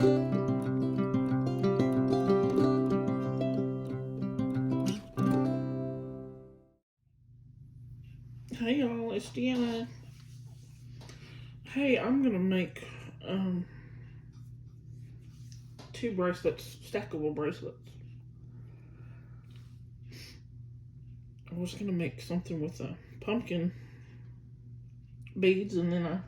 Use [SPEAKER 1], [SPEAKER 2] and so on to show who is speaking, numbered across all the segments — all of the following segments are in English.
[SPEAKER 1] Hey y'all, it's Deanna. Hey, I'm gonna make 2 bracelets, stackable bracelets. I was gonna make something with pumpkin beads, and then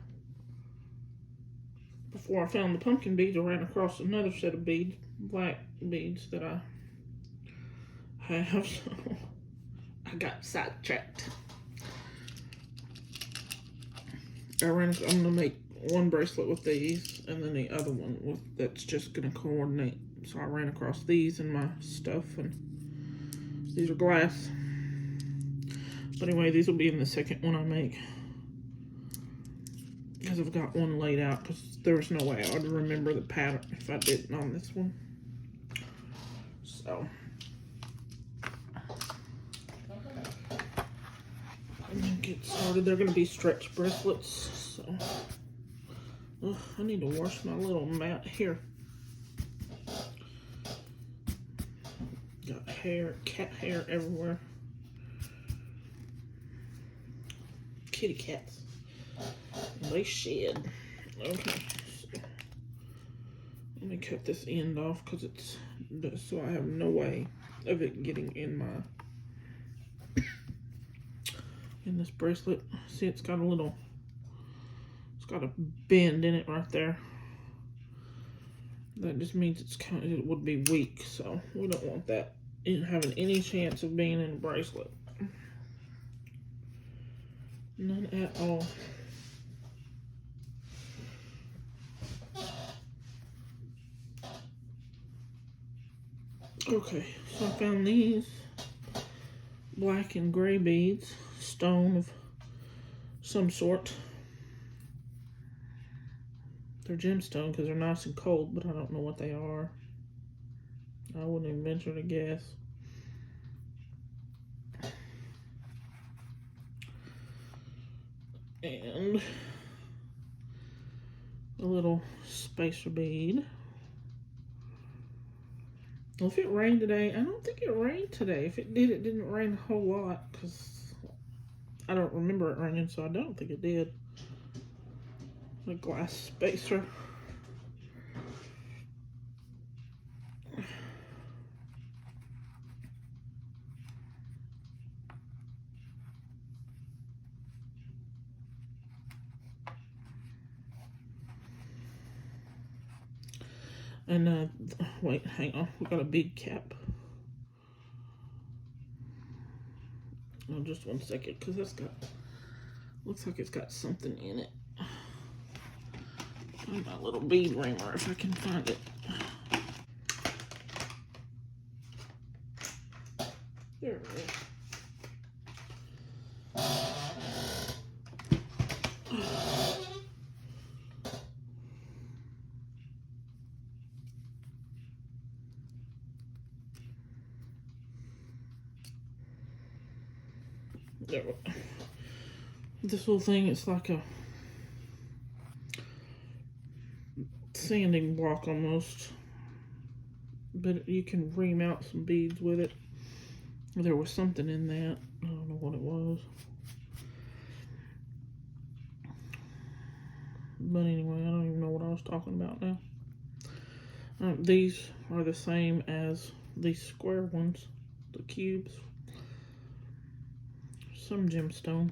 [SPEAKER 1] before I found the pumpkin beads, I ran across another set of beads, black beads that I have, so I got sidetracked. I'm gonna make one bracelet with these, and then the other one that's just gonna coordinate. So I ran across these in my stuff, and these are glass. But anyway, these will be in the second one I make, because I've got one laid out, because there was no way I would remember the pattern if I didn't on this one. So I'm gonna get started. They're gonna be stretch bracelets, so I need to wash my little mat here. Got hair, cat hair everywhere. Kitty cats. They shed. Okay. Let me cut this end off because it's so I have no way of it getting in this bracelet. See, it's got a bend in it right there. That just means it would be weak, so we don't want that having any chance of being in a bracelet. None at all. Okay, so I found these black and gray beads, stone of some sort. They're gemstone because they're nice and cold, but I don't know what they are. I wouldn't even venture to guess. And a little spacer bead. Well, if it rained today, I don't think it rained today. If it did, it didn't rain a whole lot, because I don't remember it raining, so I don't think it did. A glass spacer. And wait, hang on, we got a bead cap. Oh, just 1 second, because looks like it's got something in it. Find my little bead reamer if I can find it. There it is. There. This little thing, it's like a sanding block almost, but you can remount some beads with it. There was something in that. I don't know what it was. But anyway, I don't even know what I was talking about now. These are the same as these square ones, the cubes. Some gemstone.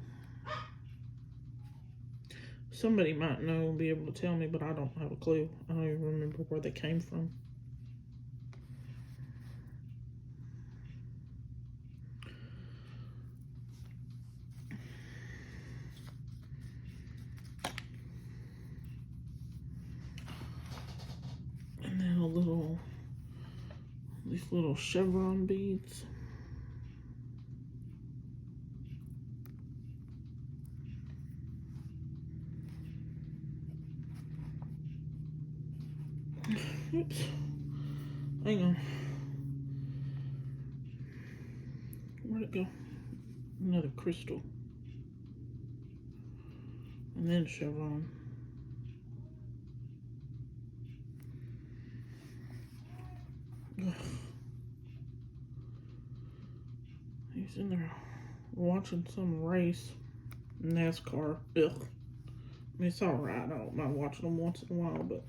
[SPEAKER 1] Somebody might know and be able to tell me, but I don't have a clue. I don't even remember where they came from. And then these little chevron beads. Oops. Hang on. Where'd it go? Another crystal. And then chevron. He's in there watching some race. NASCAR. Ugh. I mean, it's alright. I don't mind watching them once in a while, but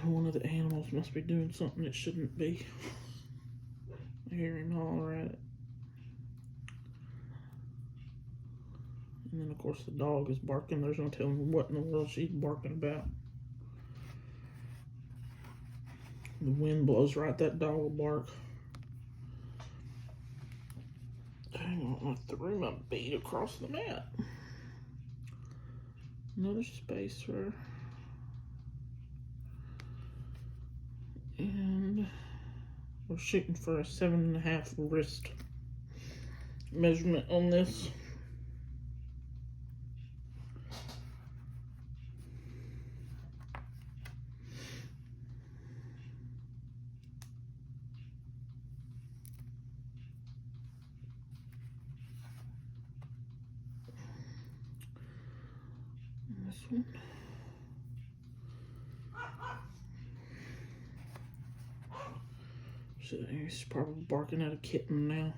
[SPEAKER 1] one of the animals must be doing something it shouldn't be. I hear him holler at it. And then, of course, the dog is barking. There's no telling what in the world she's barking about. The wind blows right, that dog will bark. Hang on, I threw my bead across the mat. Another spacer. And we're shooting for a 7.5 wrist measurement on this. This one. So he's probably barking at a kitten now.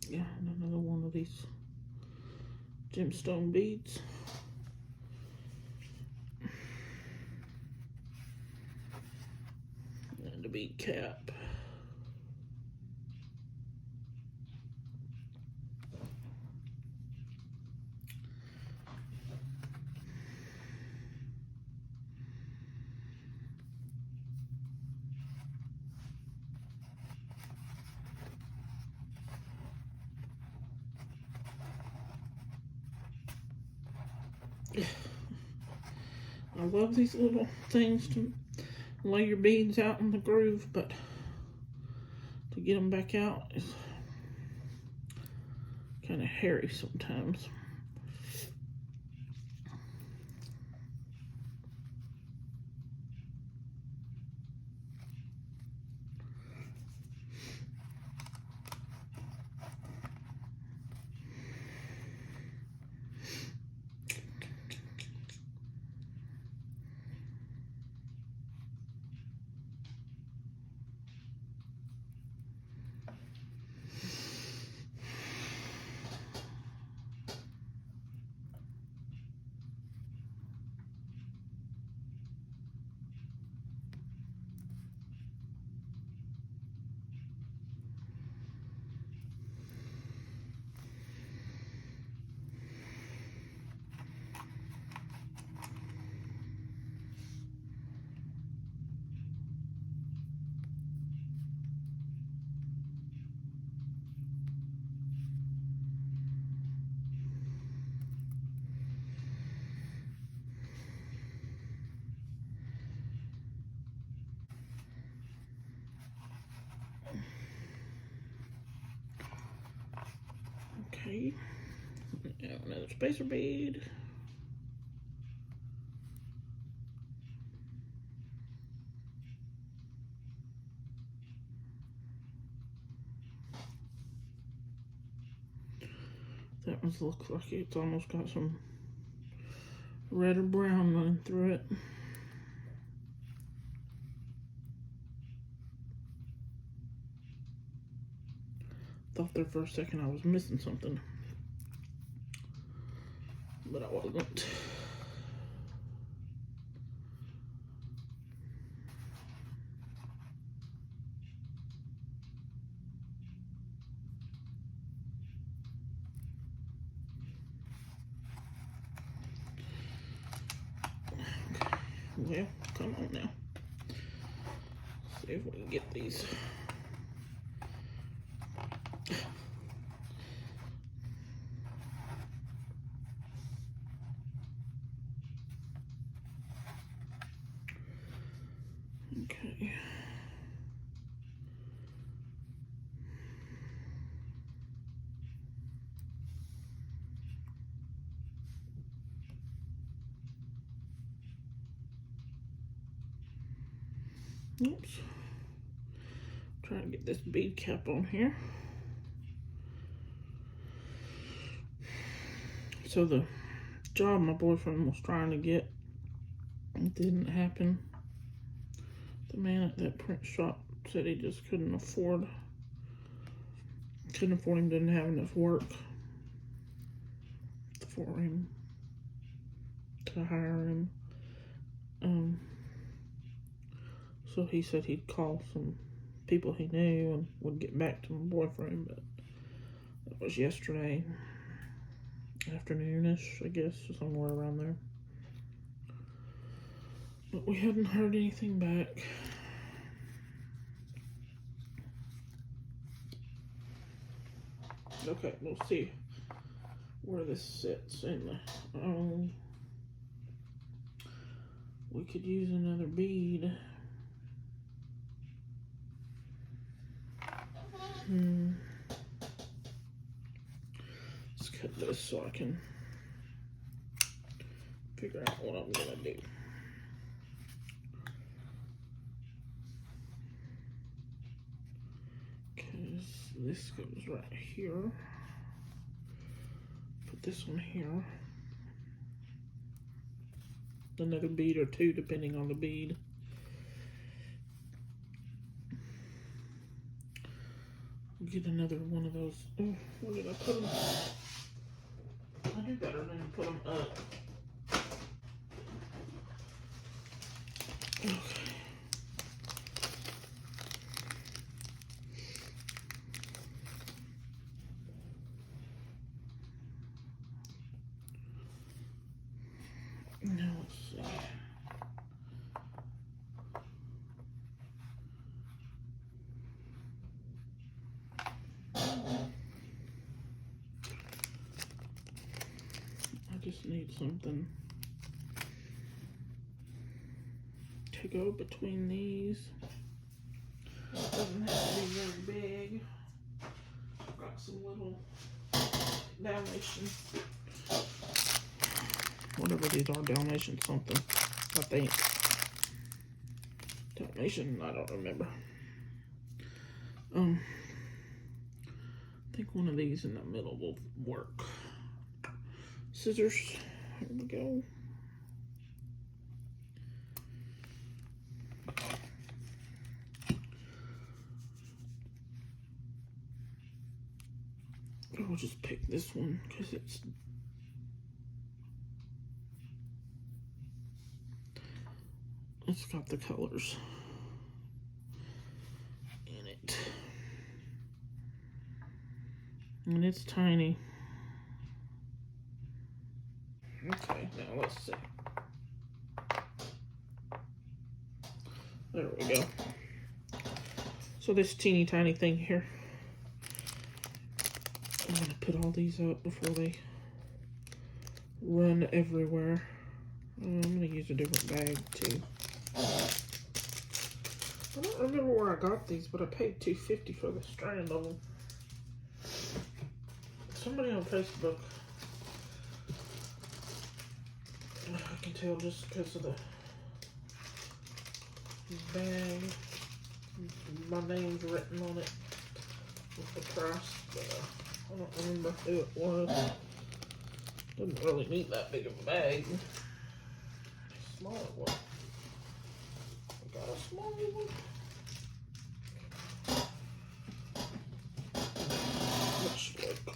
[SPEAKER 1] Yeah, and another one of these gemstone beads. And a bead cap. I love these little things to lay your beads out in the groove, but to get them back out is kind of hairy sometimes. Okay, now another spacer bead. That one looks like it's almost got some red or brown running through it. Thought there for a second I was missing something, but I wasn't. Well, come on now. See if we can get these. Okay. Oops. Trying to get this bead cap on here. So the job my boyfriend was trying to get. It didn't happen. The man at that print shop said he just couldn't afford him, didn't have enough work for him to hire him. So he said he'd call some people he knew and would get back to my boyfriend, but that was yesterday afternoonish, I guess, or somewhere around there. But we hadn't heard anything back. Okay, we'll see where this sits in the, we could use another bead. Let's cut this so I can figure out what I'm gonna do. Because this goes right here. Put this one here. Another bead or two, depending on the bead. Get another one of those. Oh, where did I put them? I do better than put them up. Okay. Now let's see. I just need something to go between these. Doesn't have to be very big. I've got some little Dalmatian, whatever these are, Dalmatian something, I think. Dalmatian, I don't remember. I think one of these in the middle will work. Scissors, here we go. I'll just pick this one because it's got the colors in it. And it's tiny. Okay, now let's see. There we go. So this teeny tiny thing here, I'm gonna put all these up before they run everywhere. I'm gonna use a different bag too. I don't remember where I got these, but I paid $2.50 for the strand of them. Somebody on Facebook, I can tell just because of the bag, my name's written on it with the price, but I don't remember who it was. Didn't really need that big of a bag. A smaller one. I got a smaller one. Let's look.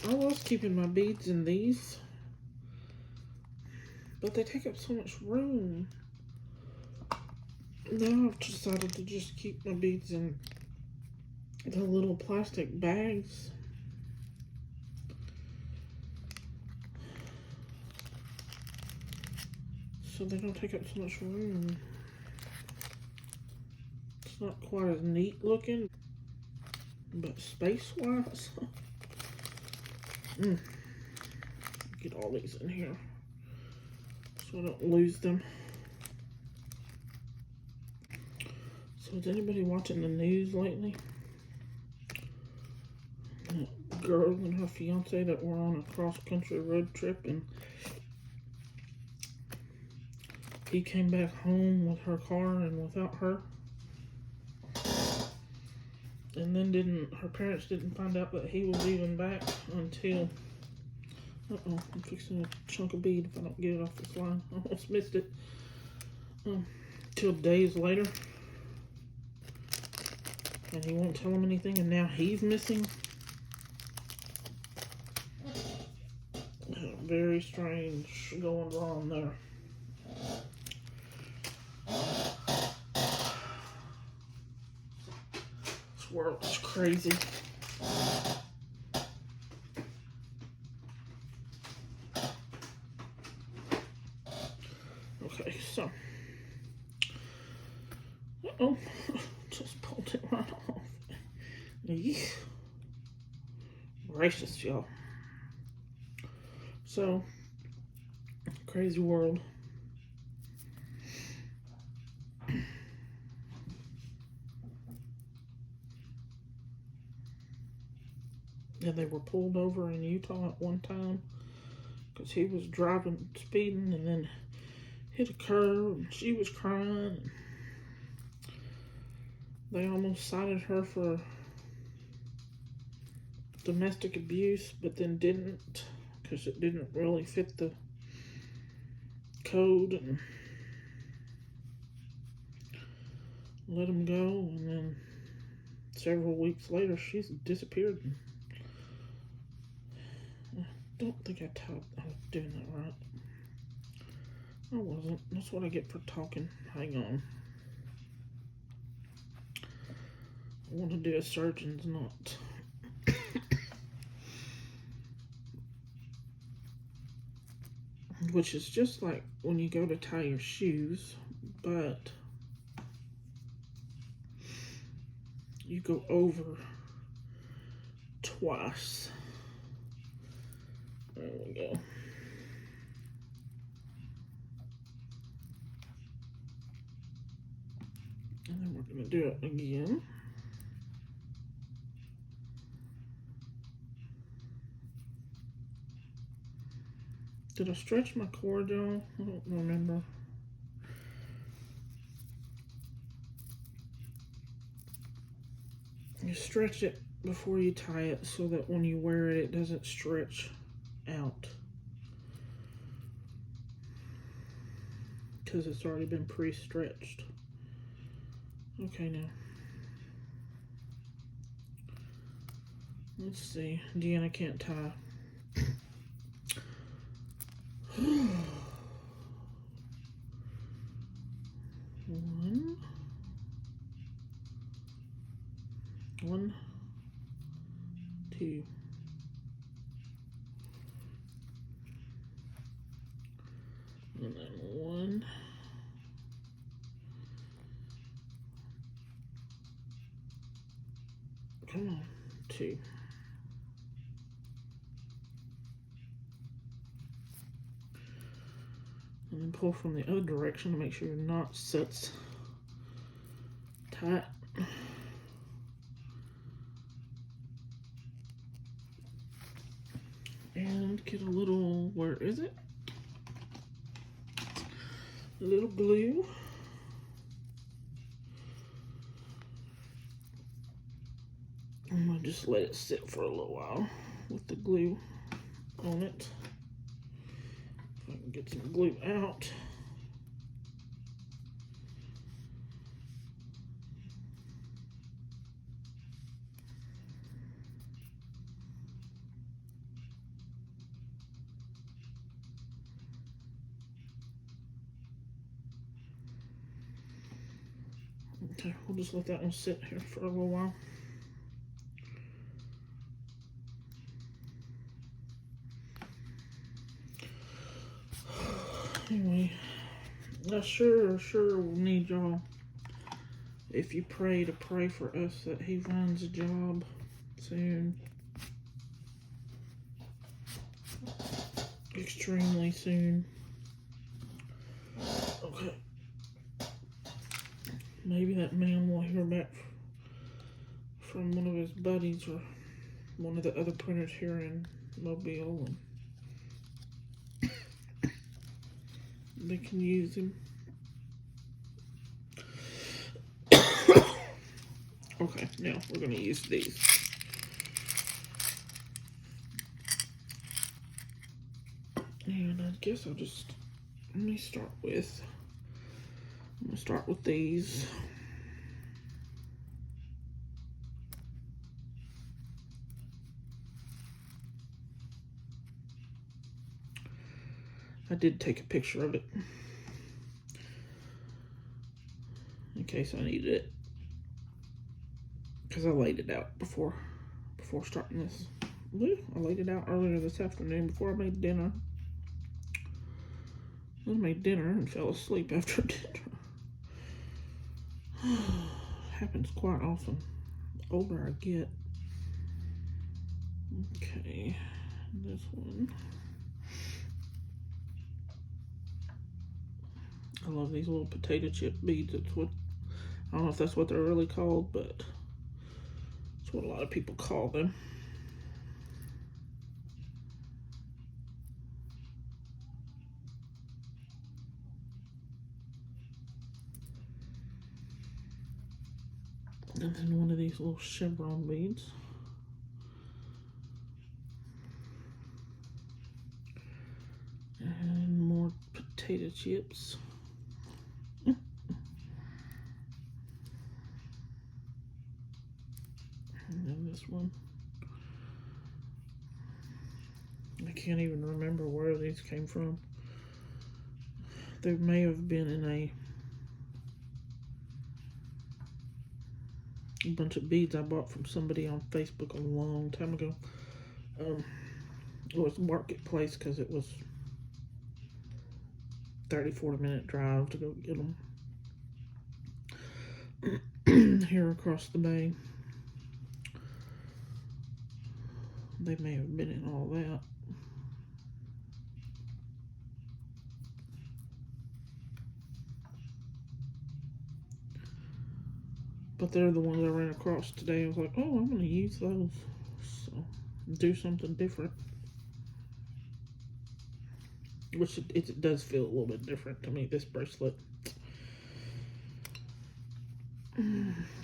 [SPEAKER 1] I was keeping my beads in these, but they take up so much room. Now I've decided to just keep my beads in the little plastic bags. So they don't take up so much room. It's not quite as neat looking, but space-wise, get all these in here so I don't lose them. So is anybody watching the news lately? That girl and her fiance that were on a cross-country road trip, and he came back home with her car and without her. And And then her parents didn't find out that he was even back until, I'm fixing a chunk of bead if I don't get it off this line. I almost missed it. Till days later. And he won't tell him anything, and now he's missing. Very strange going on there. This world is crazy. Okay, so. Uh-oh. Just pulled it right off. Eesh. Gracious, y'all. So, crazy world. And they were pulled over in Utah at one time because he was driving, speeding, and then hit a curb, and she was crying. They almost cited her for domestic abuse, but then didn't because it didn't really fit the code, and let him go. And then several weeks later, she's disappeared. I don't think I was doing that right. I wasn't. That's what I get for talking. Hang on. I want to do a surgeon's knot. Which is just like when you go to tie your shoes, but you go over twice. There we go. And then we're going to do it again. Did I stretch my cord, y'all? I don't remember. You stretch it before you tie it so that when you wear it, it doesn't stretch out. Because it's already been pre-stretched. Okay, now. Let's see. Deanna can't tie. One, two. And then one. Come on, two. And then pull from the other direction to make sure your knot sits tight. And get a little, where is it? A little glue. I'm gonna just let it sit for a little while with the glue on it. If I can get some glue out. Okay, we'll just let that one sit here for a little while. Anyway, I sure need y'all, if you pray, to pray for us that he finds a job soon. Extremely soon. Okay. Maybe that man will hear back from one of his buddies or one of the other printers here in Mobile, and they can use him. Okay. Now we're going to use these. And I guess I'll just, I'm going to start with these. I did take a picture of it in case I needed it, because I laid it out before starting this. I laid it out earlier this afternoon before I made dinner. I made dinner and fell asleep after dinner. Happens quite often the older I get. Okay, this one. I love these little potato chip beads. It's what, I don't know if that's what they're really called, but it's what a lot of people call them. And then one of these little chevron beads. And more potato chips. And then this one. I can't even remember where these came from. They may have been in a bunch of beads I bought from somebody on Facebook a long time ago. It was Marketplace, because it was 30-40 minute drive to go get them here across the bay. They may have been in all that. But they're the ones I ran across today. I was like, oh, I'm going to use those. So, do something different. Which it does feel a little bit different to me, this bracelet.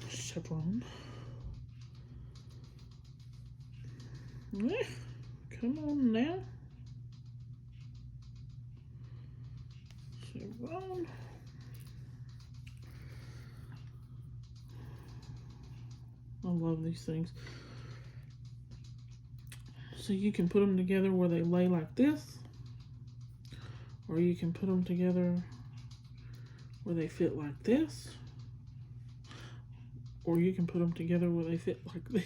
[SPEAKER 1] Chevron. Come on now. Chevron. I love these things. So you can put them together where they lay like this, or you can put them together where they fit like this, or you can put them together where they fit like this.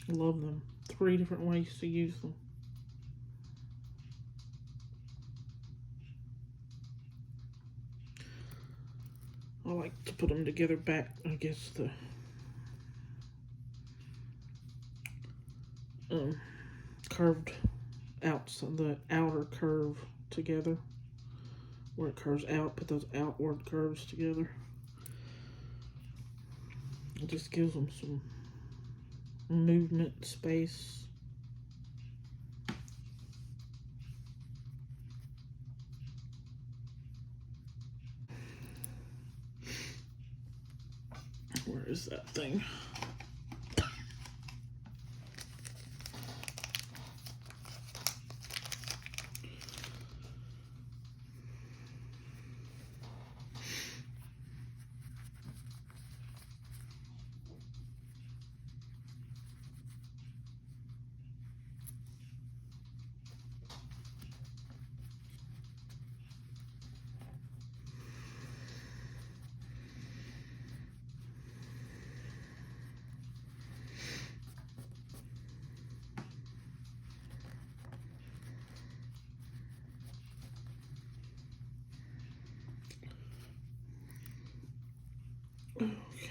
[SPEAKER 1] I love them. 3 different ways to use them. I like to put them together back, I guess, the curved out, so the outer curve together, where it curves out, put those outward curves together. It just gives them some movement, space. Where is that thing?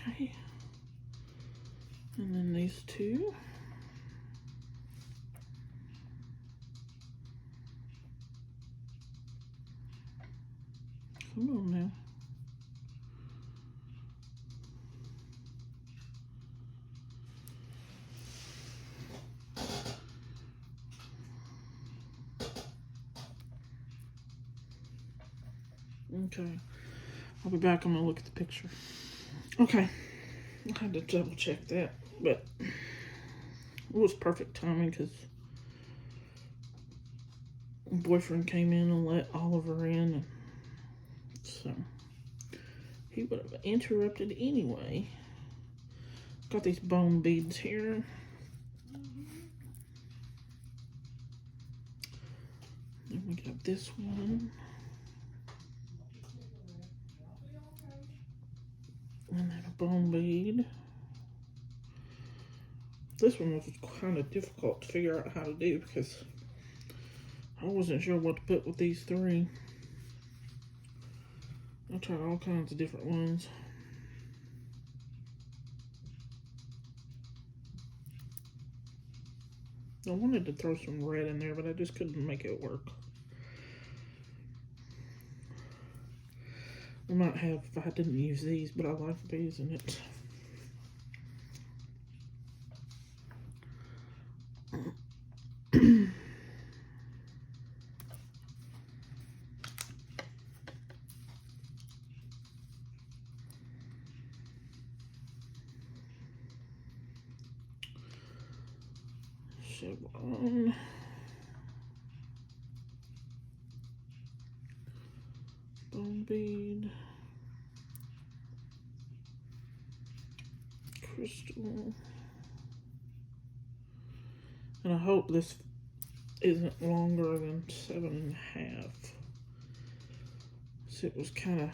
[SPEAKER 1] Okay. And then these 2. Come on now. Okay. I'll be back. I'm going to look at the picture. Okay, I had to double check that, but it was perfect timing because boyfriend came in and let Oliver in, and so he would have interrupted anyway. Got these bone beads here. Then we got this one. And then a bone bead. This one was kind of difficult to figure out how to do because I wasn't sure what to put with these three. I tried all kinds of different ones. I wanted to throw some red in there, but I just couldn't make it work. I might have if I didn't use these, but I like these in it. Chevron. Bone bead. Crystal. And I hope this isn't longer than 7.5. So it was kind of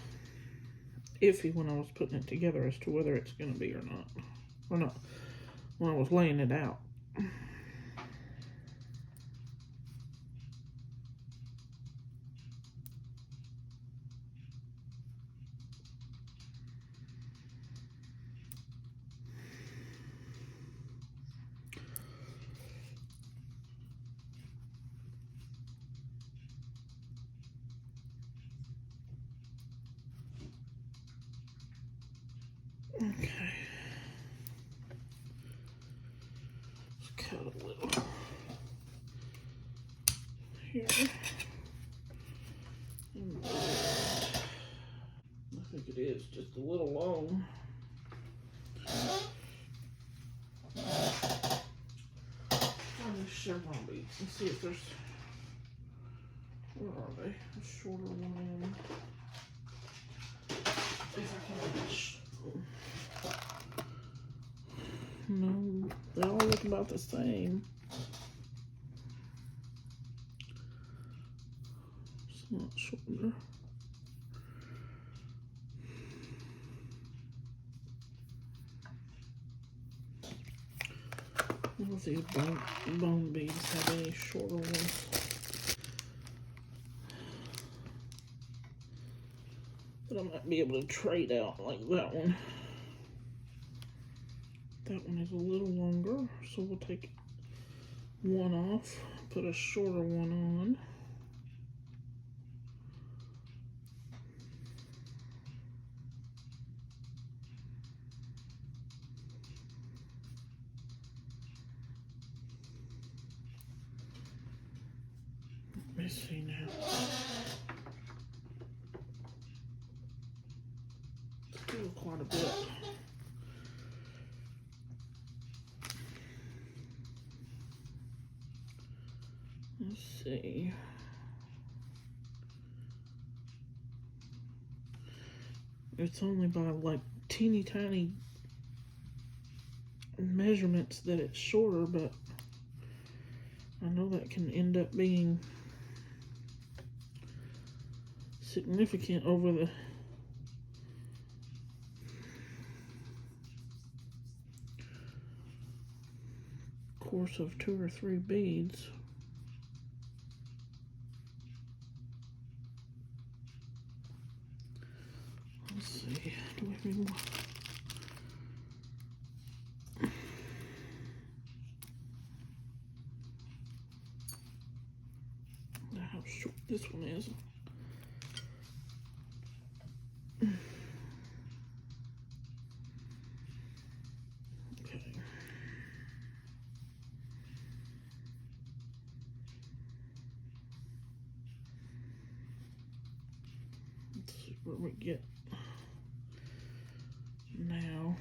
[SPEAKER 1] iffy when I was putting it together as to whether it's going to be or not. Or not, when I was laying it out. Okay. Let's cut a little here. And I think it is just a little long. These chevron beads. Let's see if there's, where are they? A shorter one. If I can no, they all look about the same. It's not shorter. I don't know if these bone beads have any shorter ones. But I might be able to trade out like that one. That one is a little longer, so we'll take one off, put a shorter one on. Let me see now. Still quite a bit. Let's see. It's only by like teeny tiny measurements that it's shorter, but I know that can end up being significant over the course of 2 or 3 beads. Let's see, do we have any more? How short this one is. Okay. Let's see where we get Now,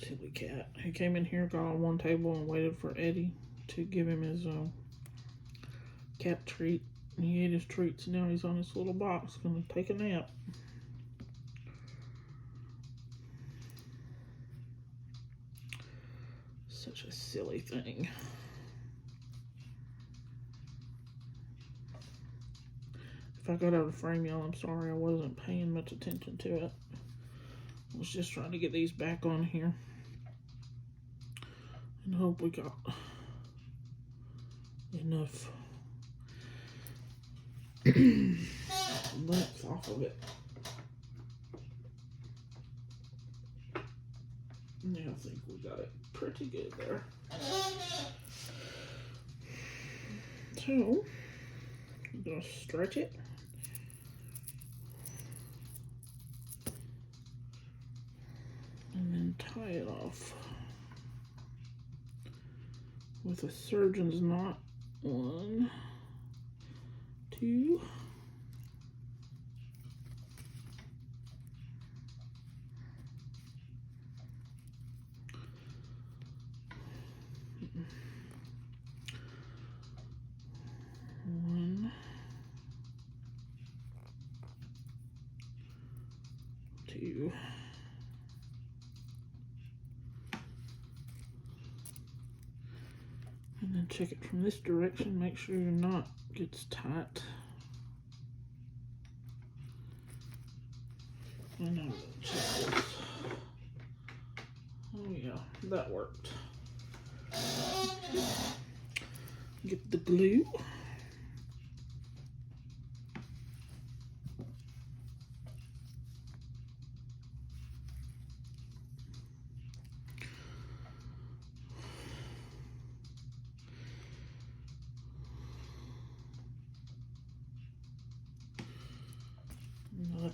[SPEAKER 1] silly cat. He came in here, got on one table, and waited for Eddie to give him his cat treat. And he ate his treats. Now he's on his little box, gonna take a nap. Such a silly thing. If I got out of frame, y'all, I'm sorry. I wasn't paying much attention to it. I was just trying to get these back on here. And hope we got enough length off of it. Yeah, I think we got it pretty good there. So, I'm gonna stretch it. And then tie it off with a surgeon's knot. 1, 2. One, 2. And then check it from this direction, make sure your knot gets tight. And I'm gonna check this. Oh yeah, that worked. Get the glue.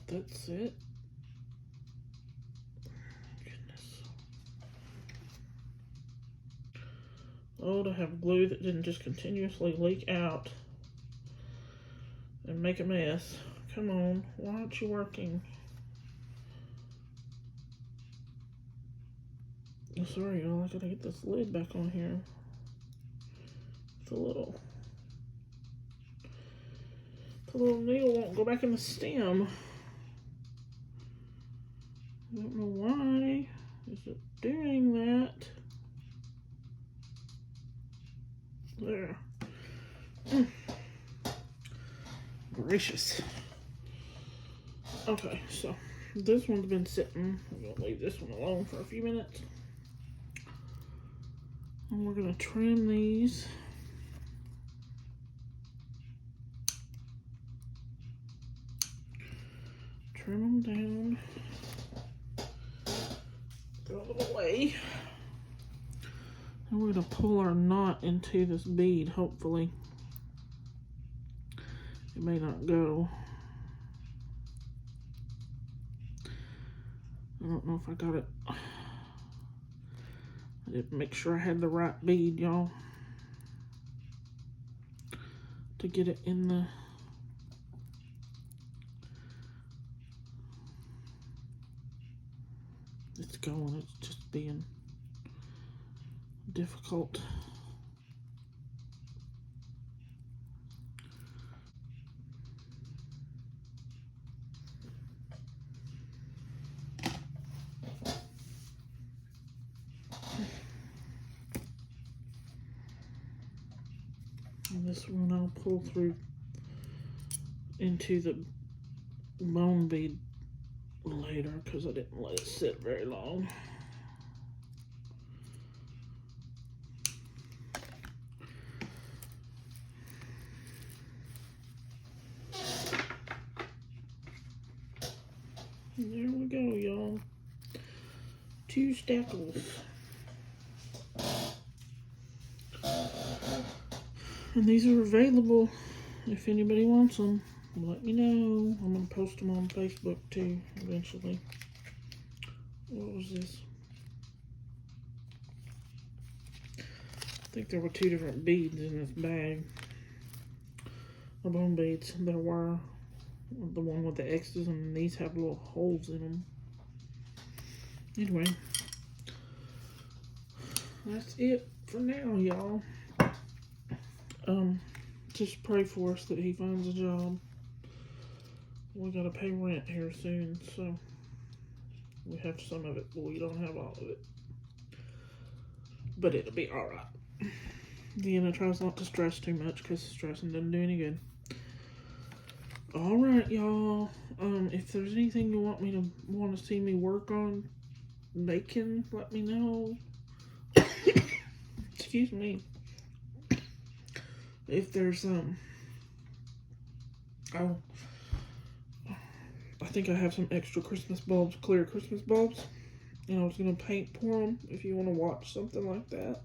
[SPEAKER 1] That's it. Goodness. Oh, to have glue that didn't just continuously leak out and make a mess. Come on, why aren't you working? Oh, sorry, y'all, I gotta get this lid back on here. It's a little... The little needle won't go back in the stem. I don't know why is it doing that. There. Gracious. Okay, so this one's been sitting. I'm gonna leave this one alone for a few minutes. And we're gonna trim these. Trim them down. Throw them away. And we're going to pull our knot into this bead, hopefully. It may not go. I don't know if I got it. I didn't make sure I had the right bead, y'all, to get it in the... It's going, it's just being difficult. this one I'll pull through into the bone bead later because I didn't let it sit very long. There we go, y'all. 2 stackables. And these are available if anybody wants them. Let me know. I'm going to post them on Facebook too eventually. What was this? I think there were 2 different beads in this bag. The bone beads. There were the one with the X's, and these have little holes in them. Anyway, that's it for now, y'all. Just pray for us that he finds a job. We gotta pay rent here soon, so we have some of it, but we don't have all of it. But it'll be alright. Deanna tries not to stress too much because stressing doesn't do any good. Alright, y'all. If there's anything you want to see me work on making, let me know. Excuse me. If there's I think I have some extra Christmas bulbs, clear Christmas bulbs, and I was gonna pour them. If you want to watch something like that,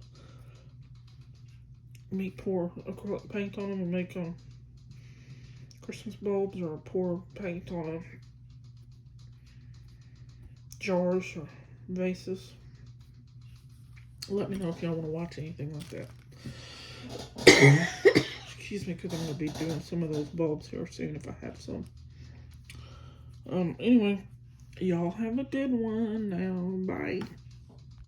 [SPEAKER 1] me pour acrylic paint on them and make Christmas bulbs, or pour paint on jars or vases. Let me know if y'all want to watch anything like that. Excuse me, because I'm going to be doing some of those bulbs here soon if I have some. Anyway, y'all have a good one now. Bye.